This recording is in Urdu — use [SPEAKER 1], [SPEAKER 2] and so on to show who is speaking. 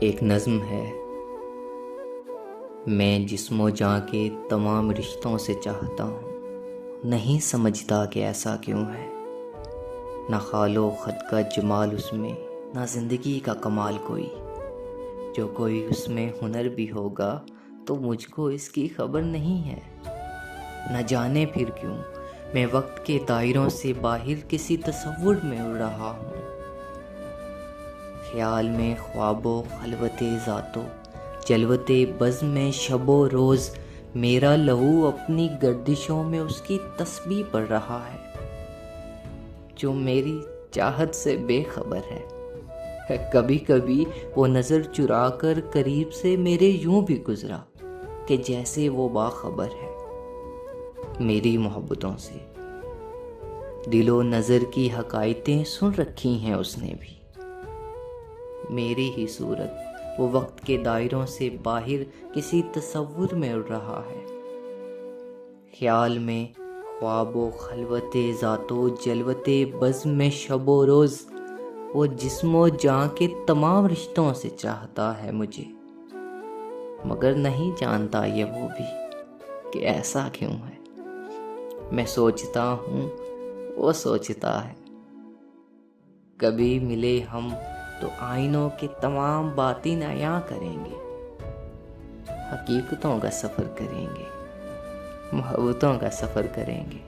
[SPEAKER 1] ایک نظم ہے، میں جسم و جاں کے تمام رشتوں سے چاہتا ہوں، نہیں سمجھتا کہ ایسا کیوں ہے۔ نہ خال و خط کا جمال اس میں، نہ زندگی کا کمال کوئی، جو کوئی اس میں ہنر بھی ہوگا تو مجھ کو اس کی خبر نہیں ہے۔ نہ جانے پھر کیوں میں وقت کے دائروں سے باہر کسی تصور میں اڑ رہا ہوں۔ خیال میں خواب و خلوت ذاتو، جلوت بزم میں شب و روز، میرا لہو اپنی گردشوں میں اس کی تسبیح پڑھ رہا ہے، جو میری چاہت سے بے خبر ہے۔ کبھی کبھی وہ نظر چرا کر قریب سے میرے یوں بھی گزرا کہ جیسے وہ باخبر ہے میری محبتوں سے۔ دل و نظر کی حکایتیں سن رکھی ہیں اس نے بھی، میری ہی صورت وہ وقت کے دائروں سے باہر کسی تصور میں اڑ رہا ہے۔ خیال میں خواب و خلوت ذات و جلوت بزم میں شب و روز، وہ جسم و جاں کے تمام رشتوں سے چاہتا ہے مجھے، مگر نہیں جانتا یہ وہ بھی کہ ایسا کیوں ہے۔ میں سوچتا ہوں، وہ سوچتا ہے، کبھی ملے ہم تو آئینوں کے تمام باطن عیاں کریں گے، حقیقتوں کا سفر کریں گے، محبتوں کا سفر کریں گے۔